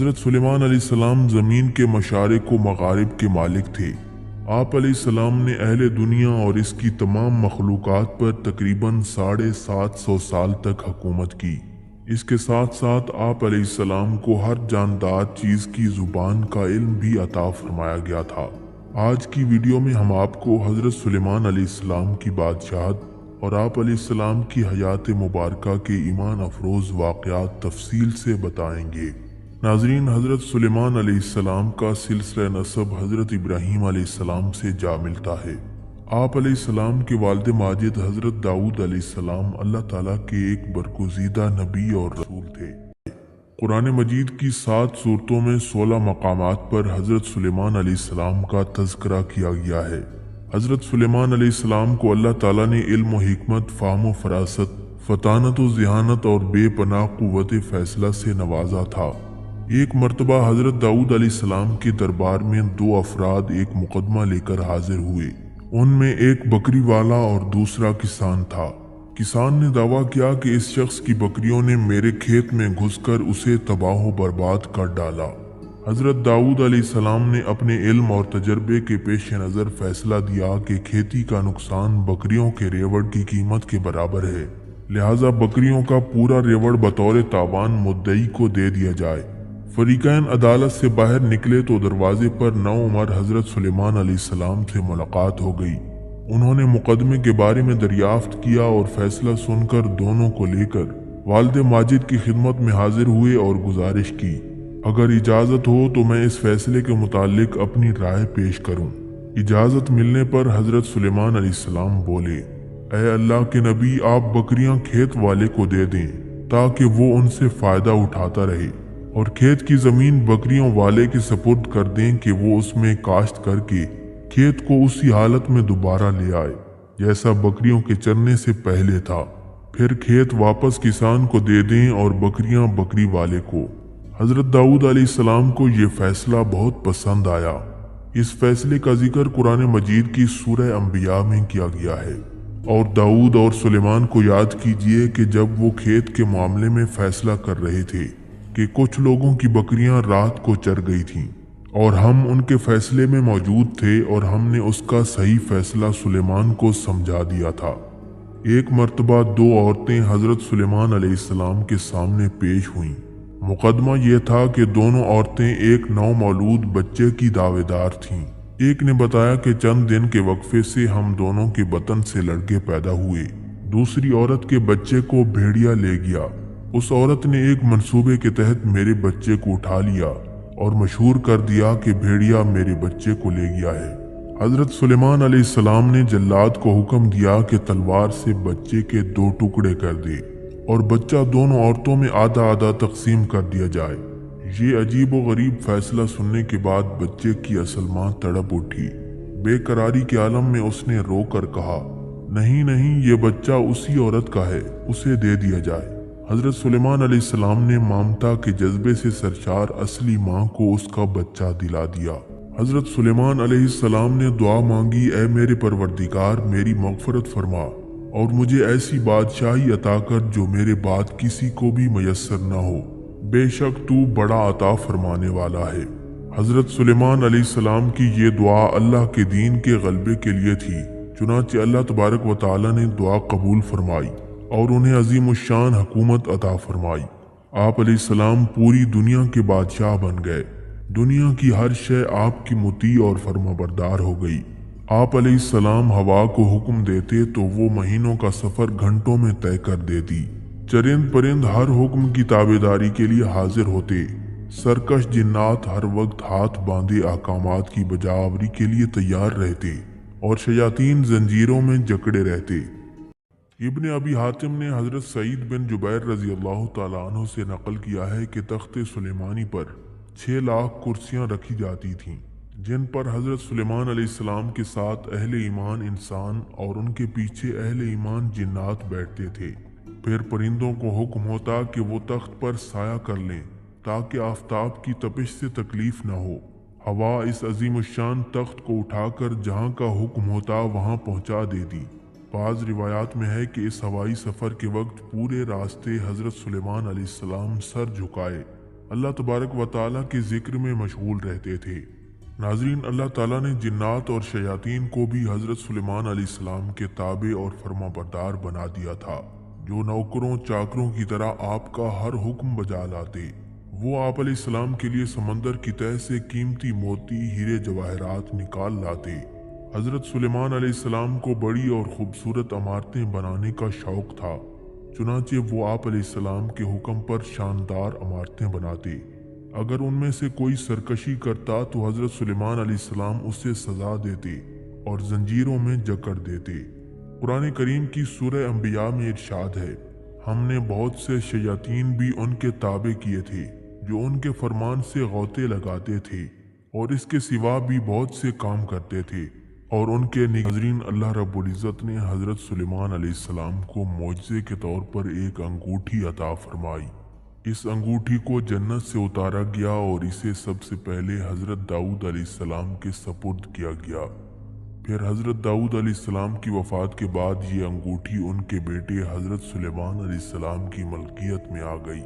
हज़रत सुलेमान अलैहिस्सलाम ज़मीन के मशारिक़ व मग़ारिब के मालिक थे। आप अलैहिस्सलाम ने अहले दुनिया और इसकी तमाम मखलूक़ात पर तकरीबन 750 साल तक हुकूमत की। इसके साथ साथ आप अलैहिस्सलाम को हर जानदार चीज़ की ज़ुबान का इल्म भी अता फरमाया गया था। आज की वीडियो में हम आपको हज़रत सुलेमान अलैहिस्सलाम की बादशाहत और आप अलैहिस्सलाम की हयात मुबारका के ईमान अफरोज़ वाक़यात तफसील से बताएंगे। नाज़रीन, हज़रत सुलेमान अलैहिस्सलाम का सिलसिला नसब हज़रत इब्राहीम अलैहिस्सलाम से जा मिलता है। आप अलैहिस्सलाम के वालिद माजिद हज़रत दाऊद अलैहिस्सलाम अल्लाह ताला के एक बरगुज़ीदा नबी और रसूल थे। कुरान मजीद की 7 सूरतों में 16 मकामात पर हज़रत सुलेमान अलैहिस्सलाम का तज़किरा किया गया है। हज़रत सुलेमान अलैहिस्सलाम को अल्लाह ताला ने इल्म व हिकमत, फ़हम व फ़रासत, फ़तानत व ज़िहानत और बेपनाह क़ुव्वत फ़ैसला से नवाजा था। एक मर्तबा हज़रत दाऊद अलैहिस्सलाम के दरबार में 2 अफराद एक मुकदमा लेकर हाजिर हुए। उनमें एक बकरी वाला और दूसरा किसान था। किसान ने दावा किया कि इस शख्स की बकरियों ने मेरे खेत में घुसकर उसे तबाह व बर्बाद कर डाला। हज़रत दाऊद अलैहिस्सलाम ने अपने इल्म और तजर्बे के पेश नज़र फैसला दिया कि खेती का नुकसान बकरियों के रेवड़ की कीमत के बराबर है, लिहाजा बकरियों का पूरा रेवड़ बतौर तावान मुद्दई को दे दिया जाए। फरीकैन अदालत से बाहर निकले तो दरवाजे पर नौउमर हज़रत सुलेमान अलैहिस्सलाम से मुलाकात हो गई। उन्होंने मुकदमे के बारे में दरियाफ्त किया और फैसला सुनकर दोनों को लेकर वालिद माजिद की खिदमत में हाजिर हुए और गुजारिश की, अगर इजाज़त हो तो मैं इस फैसले के मुतालिक अपनी राय पेश करूं। इजाज़त मिलने पर हज़रत सुलेमान अलैहिस्सलाम बोले, ऐ अल्लाह के नबी, आप बकरियां खेत वाले को दे दें ताकि वो उनसे फ़ायदा उठाता रहे, और खेत की ज़मीन बकरियों वाले के सपुर्द कर दें कि वो उसमें काश्त करके खेत को उसी हालत में दोबारा ले आए जैसा बकरियों के चरने से पहले था। फिर खेत वापस किसान को दे दें और बकरियां बकरी वाले को। हज़रत दाऊद अलैहिस्सलाम को ये फैसला बहुत पसंद आया। इस फैसले का जिक्र कुरान मजीद की सूरह अंबिया में किया गया है। और दाऊद और सुलेमान को याद कीजिए कि जब वो खेत के मामले में फैसला कर रहे थे कि कुछ लोगों की बकरियां रात को चर गई थीं और हम उनके फैसले में मौजूद थे और हमने उसका सही फैसला सुलेमान को समझा दिया था। एक मर्तबा 2 औरतें हज़रत सुलेमान अलैहिस्सलाम के सामने पेश हुईं। मुकदमा यह था कि दोनों औरतें एक नौमौलूद बच्चे की दावेदार थीं। एक ने बताया कि चंद दिन के वक्फे से हम दोनों के बतन से लड़के पैदा हुए। दूसरी औरत के बच्चे को भेड़िया ले गया। उस औरत ने एक मंसूबे के तहत मेरे बच्चे को उठा लिया और मशहूर कर दिया कि भेड़िया मेरे बच्चे को ले गया है। हज़रत सुलेमान अलैहिस्सलाम ने जल्लाद को हुक्म दिया कि तलवार से बच्चे के 2 टुकड़े कर दे और बच्चा दोनों औरतों में आधा आधा तकसीम कर दिया जाए। ये अजीब व गरीब फैसला सुनने के बाद बच्चे की असल माँ तड़प उठी। बेकरारी के आलम में उसने रो कर कहा, नहीं नहीं, ये बच्चा उसी औरत का है, उसे दे दिया जाए। हज़रत सुलेमान अलैहिस्सलाम ने ममता के जज्बे से सरशार असली माँ को उसका बच्चा दिला दिया। हज़रत सुलेमान अलैहिस्सलाम ने दुआ मांगी, ऐ मेरे परवरदिगार, मेरी मग़फ़िरत फरमा और मुझे ऐसी बादशाही अता कर जो मेरे बाद किसी को भी मयस्सर न हो, बेशक तू बड़ा अता फरमाने वाला है। हज़रत सुलेमान अलैहिस्सलाम की ये दुआ अल्लाह के दीन के गलबे के लिए थी। चुनांचे अल्लाह तबारक व तआला ने दुआ कबूल फरमाई और उन्हें अज़ीमुश्शान हुकूमत अता फरमाई। आप अलैहिस्सलाम पूरी दुनिया के बादशाह बन गए। दुनिया की हर शय आपकी मुती और फरमाबरदार हो गई। आप अलैहिस्सलाम हवा को हुक्म देते तो वो महीनों का सफ़र घंटों में तय कर देती। चरिंद परिंद हर हुक्म की ताबेदारी के लिए हाजिर होते। सरकश जिन्नात हर वक्त हाथ बांधे अहकामात की बजावरी के लिए तैयार रहते और शयातीन जंजीरों में जकड़े रहते। इब्न अबी हातिम ने हज़रत सईद बिन जुबैर रज़ी अल्लाह तआला अन्हु से नकल किया है कि तख्ते सुलेमानी पर 6 लाख कुर्सियां रखी जाती थीं, जिन पर हज़रत सुलेमान अलैहिस्सलाम के साथ अहले ईमान इंसान और उनके पीछे अहले ईमान जिन्नात बैठते थे। फिर परिंदों को हुक्म होता कि वो तख्त पर साया कर लें ताकि आफताब की तपिश से तकलीफ न हो। हवा इस अजीमुश्शान तख्त को उठाकर जहाँ का हुक्म होता वहाँ पहुँचा देती। बाज़ रिवायात में है कि इस हवाई सफ़र के वक्त पूरे रास्ते हज़रत सुलेमान अलैहिस्सलाम सर झुकाए اللہ تبارک و تعالیٰ کے ذکر میں مشغول رہتے تھے۔ ناظرین، اللہ تعالیٰ نے جنات اور شیاطین کو بھی حضرت سلیمان علیہ السلام کے تابع اور فرما بردار بنا دیا تھا، جو نوکروں چاکروں کی طرح آپ کا ہر حکم بجا لاتے۔ وہ آپ علیہ السلام کے لیے سمندر کی تہہ سے قیمتی موتی ہیرے جواہرات نکال لاتے۔ حضرت سلیمان علیہ السلام کو بڑی اور خوبصورت عمارتیں بنانے کا شوق تھا، چنانچہ وہ آپ علیہ السلام کے حکم پر شاندار عمارتیں بناتے۔ اگر ان میں سے کوئی سرکشی کرتا تو حضرت سلیمان علیہ السلام اسے سزا دیتے اور زنجیروں میں جکڑ دیتے۔ قرآن کریم کی سورہ انبیاء میں ارشاد ہے، ہم نے بہت سے شیاطین بھی ان کے تابع کیے تھے جو ان کے فرمان سے غوطے لگاتے تھے اور اس کے سوا بھی بہت سے کام کرتے تھے اور ان کے ناظرین، اللہ رب العزت نے حضرت سلیمان علیہ السلام کو معجزے کے طور پر ایک انگوٹھی عطا فرمائی۔ اس انگوٹھی کو جنت سے اتارا گیا اور اسے سب سے پہلے حضرت داؤد علیہ السلام کے سپرد کیا گیا۔ پھر حضرت داؤد علیہ السلام کی وفات کے بعد یہ انگوٹھی ان کے بیٹے حضرت سلیمان علیہ السلام کی ملکیت میں آ گئی۔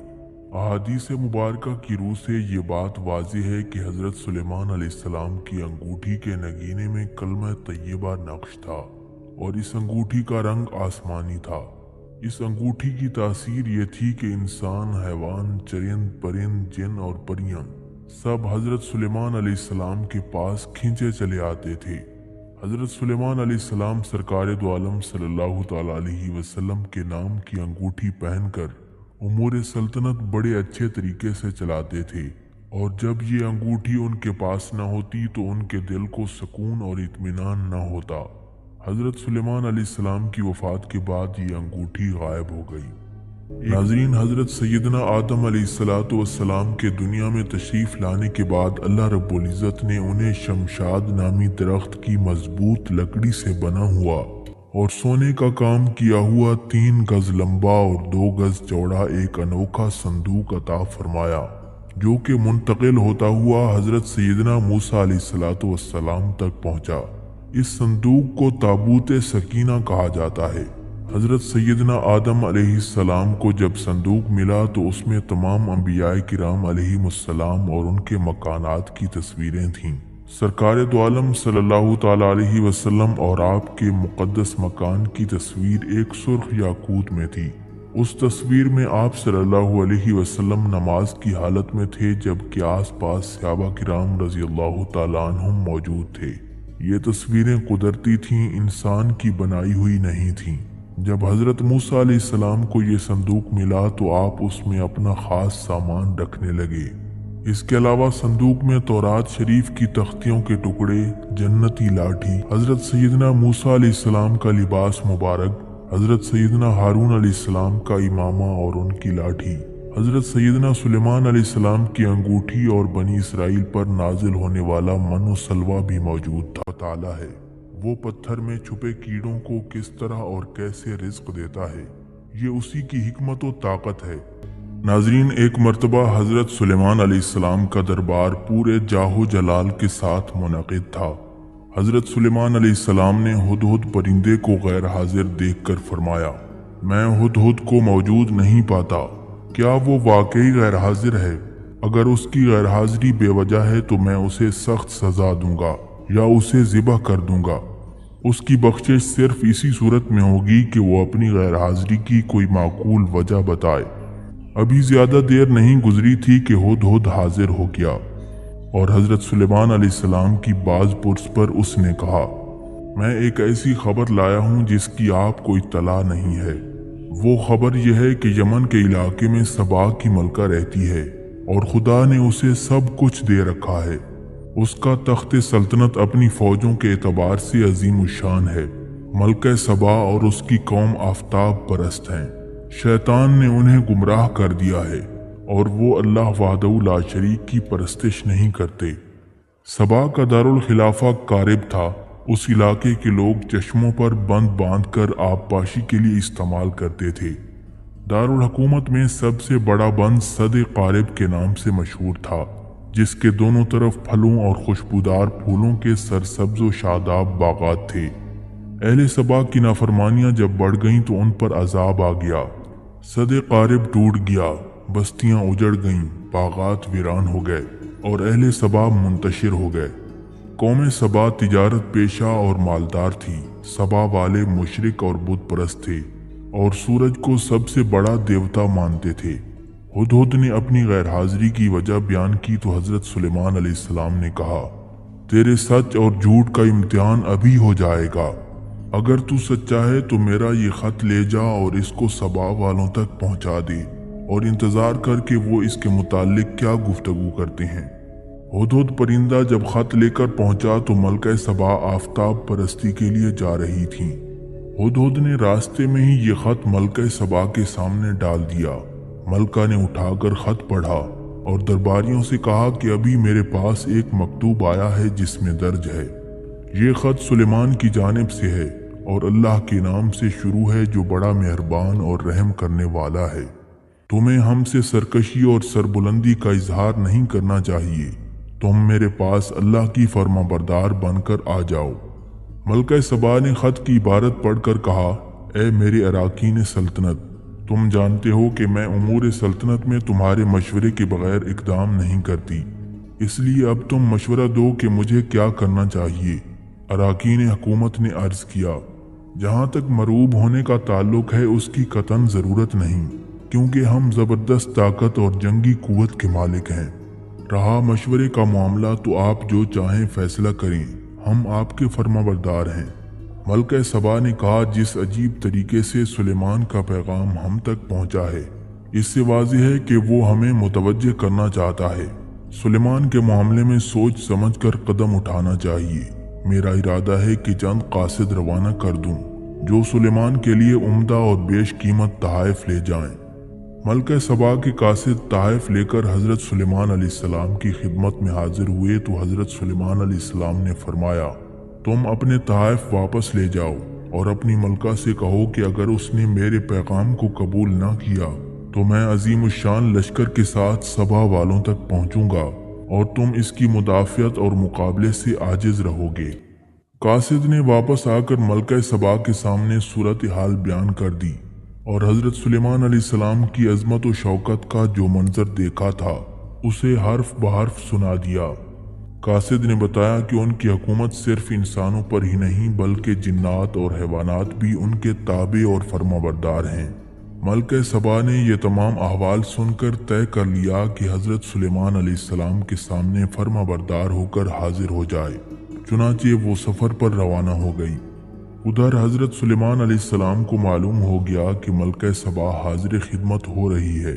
احادیث مبارکہ کی روح سے یہ بات واضح ہے کہ حضرت سلیمان علیہ السلام کی انگوٹھی کے نگینے میں کلمہ طیبہ نقش تھا اور اس انگوٹھی کا رنگ آسمانی تھا۔ اس انگوٹھی کی تاثیر یہ تھی کہ انسان، حیوان، چرند پرند، جن اور پریاں سب حضرت سلیمان علیہ السلام کے پاس کھینچے چلے آتے تھے۔ حضرت سلیمان علیہ السلام سرکار دو عالم صلی اللہ تعالیٰ علیہ وسلم کے نام کی انگوٹھی پہن کر امور سلطنت بڑے اچھے طریقے سے چلاتے تھے، اور جب یہ انگوٹھی ان کے پاس نہ ہوتی تو ان کے دل کو سکون اور اطمینان نہ ہوتا۔ حضرت سلیمان علیہ السلام کی وفات کے بعد یہ انگوٹھی غائب ہو گئی۔ ناظرین، حضرت سیدنا آدم علیہ السلام کے دنیا میں تشریف لانے کے بعد اللہ رب العزت نے انہیں شمشاد نامی درخت کی مضبوط لکڑی سے بنا ہوا اور سونے کا کام کیا ہوا 3 گز لمبا اور 2 گز چوڑا ایک انوکھا صندوق عطا فرمایا، جو کہ منتقل ہوتا ہوا حضرت سیدنا موسیٰ علیہ السلام تک پہنچا۔ اس صندوق کو تابوت سکینہ کہا جاتا ہے۔ حضرت سیدنا آدم علیہ السلام کو جب صندوق ملا تو اس میں تمام انبیاء کرام علیہم السلام اور ان کے مکانات کی تصویریں تھیں۔ سرکار دو عالم صلی اللہ تعالیٰ علیہ وسلم اور آپ کے مقدس مکان کی تصویر ایک سرخ یاقوت میں تھی۔ اس تصویر میں آپ صلی اللہ علیہ وسلم نماز کی حالت میں تھے، جبکہ آس پاس صحابہ کرام رضی اللہ تعالیٰ عنہم موجود تھے۔ یہ تصویریں قدرتی تھیں، انسان کی بنائی ہوئی نہیں تھیں۔ جب حضرت موسیٰ علیہ السلام کو یہ صندوق ملا تو آپ اس میں اپنا خاص سامان رکھنے لگے۔ اس کے علاوہ صندوق میں تورات شریف کی تختیوں کے ٹکڑے، جنتی لاٹھی، حضرت سیدنا موسیٰ علیہ السلام کا لباس مبارک، حضرت سیدنا ہارون علیہ السلام کا امامہ اور ان کی لاٹھی، حضرت سیدنا سلیمان علیہ السلام کی انگوٹھی اور بنی اسرائیل پر نازل ہونے والا من و سلوہ بھی موجود تھا۔ تعالیٰ ہے وہ پتھر میں چھپے کیڑوں کو کس طرح اور کیسے رزق دیتا ہے، یہ اسی کی حکمت و طاقت ہے۔ ناظرین، ایک مرتبہ حضرت سلیمان علیہ السلام کا دربار پورے جاہ و جلال کے ساتھ منعقد تھا۔ حضرت سلیمان علیہ السلام نے ہدہد پرندے کو غیر حاضر دیکھ کر فرمایا، میں ہدہد کو موجود نہیں پاتا، کیا وہ واقعی غیر حاضر ہے؟ اگر اس کی غیر حاضری بے وجہ ہے تو میں اسے سخت سزا دوں گا یا اسے ذبح کر دوں گا۔ اس کی بخشش صرف اسی صورت میں ہوگی کہ وہ اپنی غیر حاضری کی کوئی معقول وجہ بتائے۔ ابھی زیادہ دیر نہیں گزری تھی کہ ہدہد حاضر ہو گیا، اور حضرت سلیمان علیہ السلام کی باز پرس پر اس نے کہا، میں ایک ایسی خبر لایا ہوں جس کی آپ کو اطلاع نہیں ہے۔ وہ خبر یہ ہے کہ یمن کے علاقے میں سبا کی ملکہ رہتی ہے اور خدا نے اسے سب کچھ دے رکھا ہے۔ اس کا تخت سلطنت اپنی فوجوں کے اعتبار سے عظیم الشان ہے۔ ملکہ سبا اور اس کی قوم آفتاب پرست ہیں۔ شیطان نے انہیں گمراہ کر دیا ہے اور وہ اللہ وحدہ لا شریک کی پرستش نہیں کرتے۔ سبا کا دارالخلافہ کارب تھا۔ اس علاقے کے لوگ چشموں پر بند باندھ کر آب پاشی کے لیے استعمال کرتے تھے۔ دارالحکومت میں سب سے بڑا بند سد قارب کے نام سے مشہور تھا، جس کے دونوں طرف پھلوں اور خوشبودار پھولوں کے سرسبز و شاداب باغات تھے۔ اہل سبا کی نافرمانیاں جب بڑھ گئیں تو ان پر عذاب آ گیا۔ سد قارب ٹوٹ گیا، بستیاں اجڑ گئیں، باغات ویران ہو گئے اور اہل سبا منتشر ہو گئے۔ قوم سبا تجارت پیشہ اور مالدار تھی۔ سبا والے مشرک اور بت پرست تھے اور سورج کو سب سے بڑا دیوتا مانتے تھے۔ ہدہد نے اپنی غیر حاضری کی وجہ بیان کی تو حضرت سلیمان علیہ السلام نے کہا، تیرے سچ اور جھوٹ کا امتحان ابھی ہو جائے گا۔ اگر تو سچا ہے تو میرا یہ خط لے جا اور اس کو سبا والوں تک پہنچا دے اور انتظار کر کے وہ اس کے متعلق کیا گفتگو کرتے ہیں۔ ہدہد پرندہ جب خط لے کر پہنچا تو ملکہ سبا آفتاب پرستی کے لیے جا رہی تھیں۔ ہدہد نے راستے میں ہی یہ خط ملکہ سبا کے سامنے ڈال دیا۔ ملکہ نے اٹھا کر خط پڑھا اور درباریوں سے کہا کہ ابھی میرے پاس ایک مکتوب آیا ہے جس میں درج ہے، یہ خط سلیمان کی جانب سے ہے اور اللہ کے نام سے شروع ہے جو بڑا مہربان اور رحم کرنے والا ہے۔ تمہیں ہم سے سرکشی اور سربلندی کا اظہار نہیں کرنا چاہیے۔ تم میرے پاس اللہ کی فرما بردار بن کر آ جاؤ۔ ملکہ سبا نے خط کی عبارت پڑھ کر کہا، اے میرے اراکین سلطنت، تم جانتے ہو کہ میں امور سلطنت میں تمہارے مشورے کے بغیر اقدام نہیں کرتی، اس لیے اب تم مشورہ دو کہ مجھے کیا کرنا چاہیے۔ اراکین حکومت نے عرض کیا، جہاں تک مرعوب ہونے کا تعلق ہے اس کی قطعاً ضرورت نہیں، کیونکہ ہم زبردست طاقت اور جنگی قوت کے مالک ہیں۔ رہا مشورے کا معاملہ تو آپ جو چاہیں فیصلہ کریں، ہم آپ کے فرما بردار ہیں۔ ملکہ سبا نے کہا، جس عجیب طریقے سے سلیمان کا پیغام ہم تک پہنچا ہے، اس سے واضح ہے کہ وہ ہمیں متوجہ کرنا چاہتا ہے۔ سلیمان کے معاملے میں سوچ سمجھ کر قدم اٹھانا چاہیے۔ میرا ارادہ ہے کہ چند قاصد روانہ کر دوں جو سلیمان کے لیے عمدہ اور بیش قیمت تحائف لے جائیں۔ ملکہ سبا کے قاصد تحائف لے کر حضرت سلیمان علیہ السلام کی خدمت میں حاضر ہوئے تو حضرت سلیمان علیہ السلام نے فرمایا، تم اپنے تحائف واپس لے جاؤ اور اپنی ملکہ سے کہو کہ اگر اس نے میرے پیغام کو قبول نہ کیا تو میں عظیم الشان لشکر کے ساتھ سبا والوں تک پہنچوں گا اور تم اس کی مدافعت اور مقابلے سے عاجز رہو گے۔ قاصد نے واپس آ کر ملکہ سبا کے سامنے صورتحال بیان کر دی اور حضرت سلیمان علیہ السلام کی عظمت و شوکت کا جو منظر دیکھا تھا اسے حرف بحرف سنا دیا۔ قاصد نے بتایا کہ ان کی حکومت صرف انسانوں پر ہی نہیں بلکہ جنات اور حیوانات بھی ان کے تابع اور فرما بردار ہیں۔ ملکہ سبا نے یہ تمام احوال سن کر طے کر لیا کہ حضرت سلیمان علیہ السلام کے سامنے فرما بردار ہو کر حاضر ہو جائے، چنانچہ وہ سفر پر روانہ ہو گئی۔ ادھر حضرت سلیمان علیہ السلام کو معلوم ہو گیا کہ ملکہ سبا حاضر خدمت ہو رہی ہے۔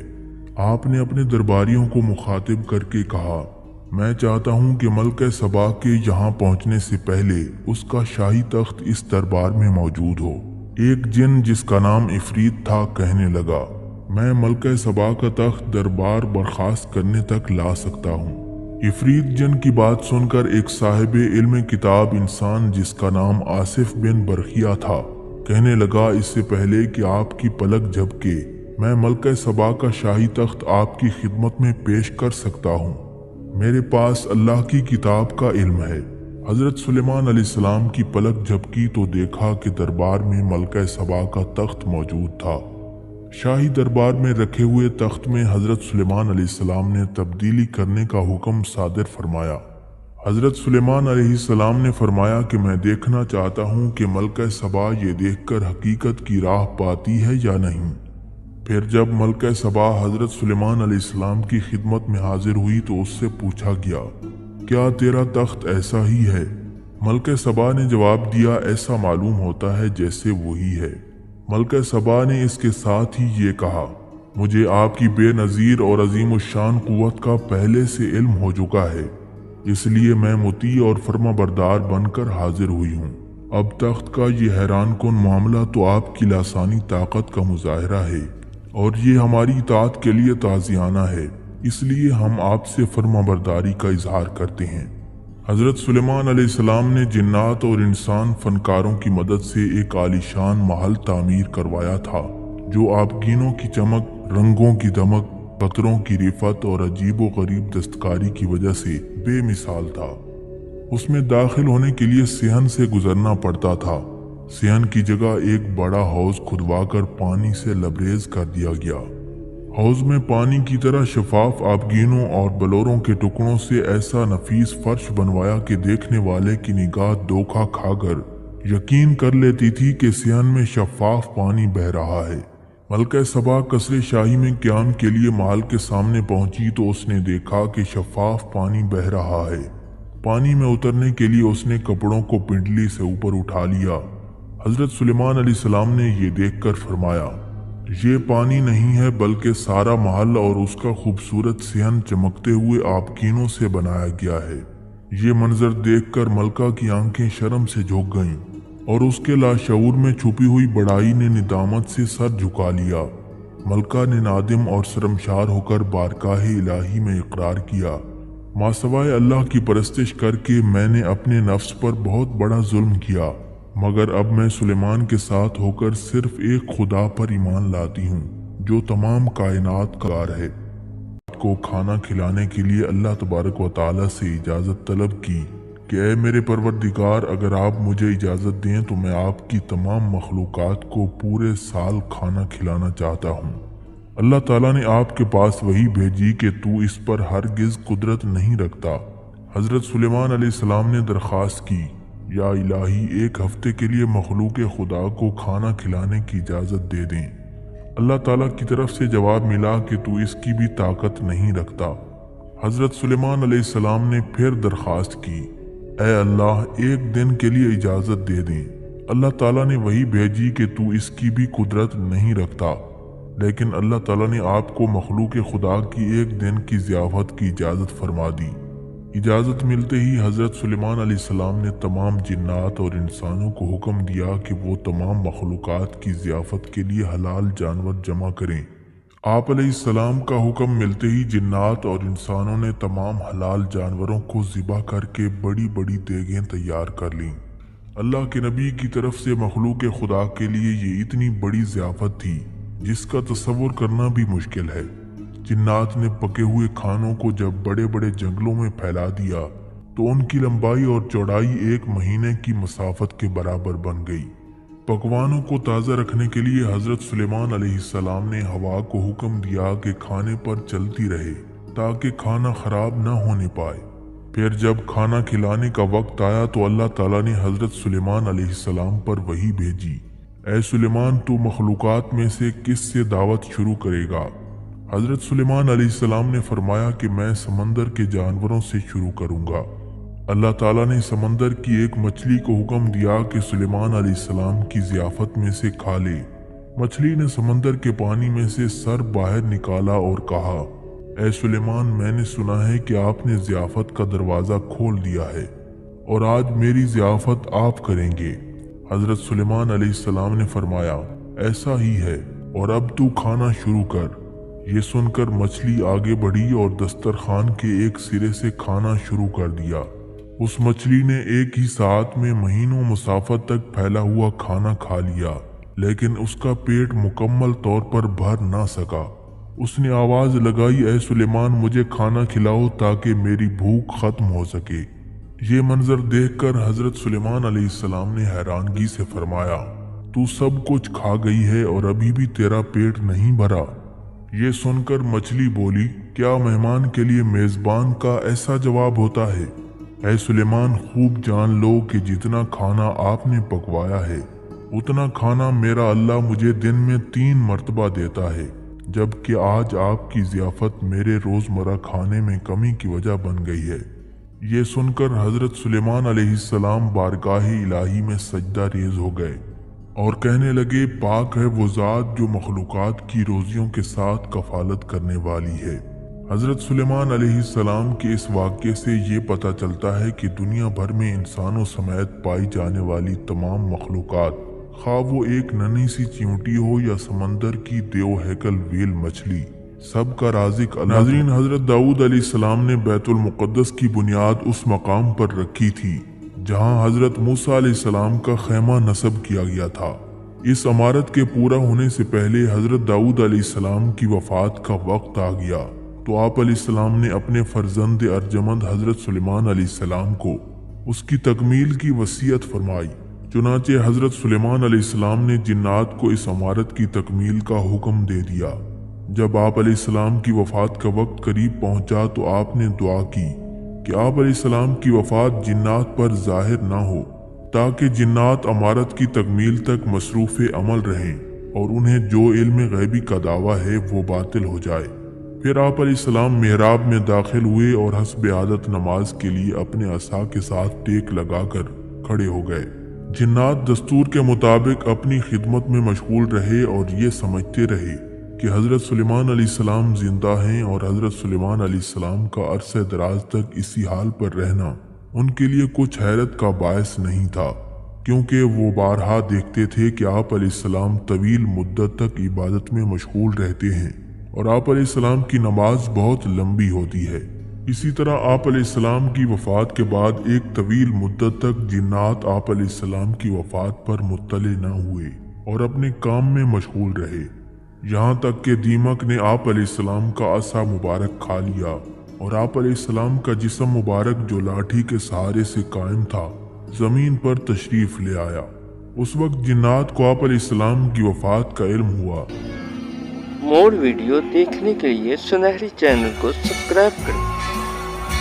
آپ نے اپنے درباریوں کو مخاطب کر کے کہا، میں چاہتا ہوں کہ ملکہ سبا کے یہاں پہنچنے سے پہلے اس کا شاہی تخت اس دربار میں موجود ہو۔ ایک جن جس کا نام عفریت تھا کہنے لگا، میں ملکہ سبا کا تخت دربار برخاست کرنے تک لا سکتا ہوں۔ عفریت جن کی بات سن کر ایک صاحب علم کتاب انسان جس کا نام آصف بن برخیہ تھا کہنے لگا، اس سے پہلے کہ آپ کی پلک جھپکے میں ملکہ سبا کا شاہی تخت آپ کی خدمت میں پیش کر سکتا ہوں۔ میرے پاس اللہ کی کتاب کا علم ہے۔ حضرت سلیمان علیہ السلام کی پلک جھپکی تو دیکھا کہ دربار میں ملکہ سبا کا تخت موجود تھا۔ شاہی دربار میں رکھے ہوئے تخت میں حضرت سلیمان علیہ السلام نے تبدیلی کرنے کا حکم صادر فرمایا۔ حضرت سلیمان علیہ السلام نے فرمایا کہ میں دیکھنا چاہتا ہوں کہ ملکہ سبا یہ دیکھ کر حقیقت کی راہ پاتی ہے یا نہیں۔ پھر جب ملکہ سبا حضرت سلیمان علیہ السلام کی خدمت میں حاضر ہوئی تو اس سے پوچھا گیا، کیا تیرا تخت ایسا ہی ہے؟ ملکہ سبا نے جواب دیا، ایسا معلوم ہوتا ہے جیسے وہی ہے۔ ملکہ سبا نے اس کے ساتھ ہی یہ کہا، مجھے آپ کی بے نظیر اور عظیم الشان قوت کا پہلے سے علم ہو چکا ہے، اس لیے میں مطیع اور فرما بردار بن کر حاضر ہوئی ہوں۔ اب تخت کا یہ حیران کن معاملہ تو آپ کی لاسانی طاقت کا مظاہرہ ہے اور یہ ہماری اطاعت کے لیے تعزیانہ ہے، اس لیے ہم آپ سے فرما برداری کا اظہار کرتے ہیں۔ حضرت سلیمان علیہ السلام نے جنات اور انسان فنکاروں کی مدد سے ایک عالیشان محل تعمیر کروایا تھا جو آبگینوں کی چمک، رنگوں کی دمک، پتھروں کی رفت اور عجیب و غریب دستکاری کی وجہ سے بے مثال تھا۔ اس میں داخل ہونے کے لیے صحن سے گزرنا پڑتا تھا۔ صحن کی جگہ ایک بڑا حوض کھدوا کر پانی سے لبریز کر دیا گیا۔ हौज में पानी की तरह शफाफ आबगीनों और बलोरों के टुकड़ों से ऐसा नफीस फर्श बनवाया कि देखने वाले की निगाह धोखा खाकर यकीन कर लेती थी कि सियान में शफाफ पानी बह रहा है। मलका सबा कसरे शाही में क़याम के लिए महल के सामने पहुंची तो उसने देखा कि शफाफ पानी बह रहा है। पानी में उतरने के लिए उसने कपड़ों को पिंडली से ऊपर उठा लिया। हजरत सुलेमान अलैहिस्सलाम ने ये देखकर फरमाया, ये पानी नहीं है बल्कि सारा महल और उसका खूबसूरत सिहन चमकते हुए आबकीनों से बनाया गया है। ये मंजर देखकर मलका की आंखें शर्म से झुक गईं और उसके लाशऊर में छुपी हुई बड़ाई ने निदामत से सर झुका लिया। मलका ने नादिम और शर्मशार होकर बारगाह इलाही में इकरार किया, मासवाए अल्लाह की परस्तिश करके मैंने अपने नफ्स पर बहुत बड़ा जुल्म किया, मगर अब मैं सुलेमान के साथ होकर सिर्फ एक खुदा पर ईमान लाती हूँ जो तमाम कायनात का कार है। को खाना खिलाने के लिए अल्लाह तबारक व तआला से इजाज़त तलब की कि ऐ मेरे परवरदिगार, अगर आप मुझे इजाज़त दें तो मैं आपकी तमाम मखलूक़ात को पूरे साल खाना खिलाना चाहता हूँ। अल्लाह ताला ने आपके पास वही भेजी कि तू इस पर हरगिज़ कुदरत नहीं रखता। हज़रत सुलेमान अलैहिस्सलाम ने दरख्वास्त की, या इलाही, एक हफ्ते के लिए मखलूक खुदा को खाना खिलाने की इजाज़त दे दें। अल्लाह ताला की तरफ से जवाब मिला कि तू इसकी भी ताकत नहीं रखता। हज़रत सुलेमान अलैहिस्सलाम ने फिर दरख्वास्त की, ऐ अल्लाह, एक दिन के लिए इजाज़त दे दें। अल्लाह ताला ने वही भेजी कि तू इसकी भी कुदरत नहीं रखता। लेकिन अल्लाह ताला ने आपको मखलूक खुदा की एक दिन की ज़ियाफ़त की इजाज़त फरमा दी। इजाज़त मिलते ही हज़रत सुलेमान अलैहिस्सलाम ने तमाम जिन्नात और इंसानों को हुक्म दिया कि वो तमाम मखलूक़ात की ज़ियाफ़त के लिए हलाल जानवर जमा करें। आप अलैहिस्सलाम का हुक्म मिलते ही जिन्नात और इंसानों ने तमाम हलाल जानवरों को ज़िबा करके बड़ी बड़ी देगें तैयार कर लीं। अल्लाह के नबी की तरफ से मखलूक खुदा के लिए ये इतनी बड़ी ज़ियाफ़त थी जिसका तसव्वुर करना भी मुश्किल है। जिन्नात ने पके हुए खानों को जब बड़े बड़े जंगलों में फैला दिया तो उनकी लंबाई और चौड़ाई 1 महीने की मसाफत के बराबर बन गई। पकवानों को ताज़ा रखने के लिए हज़रत सुलेमान अलैहिस्सलाम ने हवा को हुक्म दिया कि खाने पर चलती रहे ताकि खाना ख़राब न होने पाए। फिर जब खाना खिलाने का वक्त आया तो अल्लाह ताला ने हज़रत सुलेमान अलैहिस्सलाम पर वही भेजी, ऐ सुलेमान, तू मखलूक़ात में से किस से दावत शुरू करेगा? हज़रत सुलेमान अलैहिस्सलाम ने फरमाया कि मैं समंदर के जानवरों से शुरू करूँगा। अल्लाह ताला ने समंदर की एक मछली को हुक्म दिया कि सुलेमान अलैहिस्सलाम की ज़ियाफ़त में से खा ले। मछली ने समंदर के पानी में से सर बाहर निकाला और कहा, ऐ सुलेमान, मैंने सुना है कि आपने ज़ियाफ़त का दरवाज़ा खोल दिया है और आज मेरी ज़ियाफ़त आप करेंगे। हज़रत सुलेमान अलैहिस्सलाम ने फरमाया, ऐसा ही है, और अब तू खाना शुरू कर। ये सुनकर मछली आगे बढ़ी और दस्तरखान के एक सिरे से खाना शुरू कर दिया। उस मछली ने एक ही साथ में महीनों मुसाफत तक फैला हुआ खाना खा लिया, लेकिन उसका पेट मुकम्मल तौर पर भर ना सका। उसने आवाज़ लगाई, ऐ सुलेमान, मुझे खाना खिलाओ ताकि मेरी भूख खत्म हो सके। ये मंजर देखकर हज़रत सुलेमान अलैहिस्सलाम ने हैरानगी से फरमाया, तू सब कुछ खा गई है और अभी भी तेरा पेट नहीं भरा? ये सुनकर मछली बोली, क्या मेहमान के लिए मेज़बान का ऐसा जवाब होता है? ऐ सुलेमान, खूब जान लो कि जितना खाना आपने पकवाया है उतना खाना मेरा अल्लाह मुझे दिन में 3 मरतबा देता है, जबकि आज आपकी ज़ियाफ़त मेरे रोज़मर्रा खाने में कमी की वजह बन गई है। ये सुनकर हज़रत सुलेमान अलैहिस्सलाम बारगाह इलाही में सजदा रेज़ हो गए और कहने लगे, पाक है वो ज़ात जो मखलूक़ात की रोज़ियों के साथ कफ़ालत करने वाली है। हज़रत सुलेमान अलैहिस्सलाम के इस वाक़े से ये पता चलता है कि दुनिया भर में इंसानों समेत पाई जाने वाली तमाम मखलूक़ात, खा वो एक नन्ही सी चींटी हो या समंदर की देव हैकल वेल मछली, सबका राज़िक अल्लाह। नाज़रीन, हज़रत दाऊद अलैहिस्सलाम ने बैतुल मुक़द्दस की बुनियाद उस मकाम पर रखी थी जहाँ हज़रत मूसा अलैहिस्सलाम का खैमा नस्ब किया गया था। इस इमारत के पूरा होने से पहले हज़रत दाऊद अलैहिस्सलाम की वफ़ात का वक्त आ गया तो आप अलैहिस्सलाम ने अपने फर्जंद अर्जमंद हज़रत सुलेमान अलैहिस्सलाम को उसकी तकमील की वसीयत फरमाई। चुनाचे हज़रत सुलेमान अलैहिस्सलाम ने जिन्नात को इस इमारत की तकमील का हुक्म दे दिया। जब आप अलैहिस्सलाम की वफ़ात का वक्त करीब पहुंचा तो आपने दुआ की कि आप अलैहिस्सलाम की वफ़ात जिन्नात पर ज़ाहिर ना हो, ताकि जिन्नात अमारत की तकमील तक मसरूफ़ अमल रहें और उन्हें जो इल्म गैबी का दावा है वो बातिल हो जाए। फिर आप अलैहिस्सलाम मेहराब में दाखिल हुए और हस्ब आदत नमाज के लिए अपने असा के साथ टेक लगाकर खड़े हो गए। जिन्नात दस्तूर के मुताबिक अपनी खिदमत में मशगूल रहे और ये समझते रहे कि हज़रत सुलेमान अलैहिस्सलाम जिंदा हैं और हज़रत सुलेमान अलैहिस्सलाम का अरसे दराज तक इसी हाल पर रहना उनके लिए कुछ हैरत का बायस नहीं था, क्योंकि वो बारहा देखते थे कि आप अलैहिस्सलाम तवील मुद्दत तक इबादत में मशगूल रहते हैं और आप अलैहिस्सलाम की नमाज बहुत लंबी होती है। इसी तरह आप अलैहिस्सलाम की वफ़ात के बाद एक तवील मुद्दत तक जिन्नात आप अलैहिस्सलाम की वफ़ात पर मुत्तले न हुए और अपने काम में मशगूल रहे, यहाँ तक कि दीमक ने आप अलैहिस्सलाम का असा मुबारक खा लिया और आप अलैहिस्सलाम का जिस्म मुबारक जो लाठी के सहारे से कायम था ज़मीन पर तशरीफ़ ले आया। उस वक्त जिन्नात को आप अलैहिस्सलाम की वफ़ात का इल्म हुआ। मोर वीडियो देखने के लिए सुनहरी चैनल को सब्सक्राइब करें।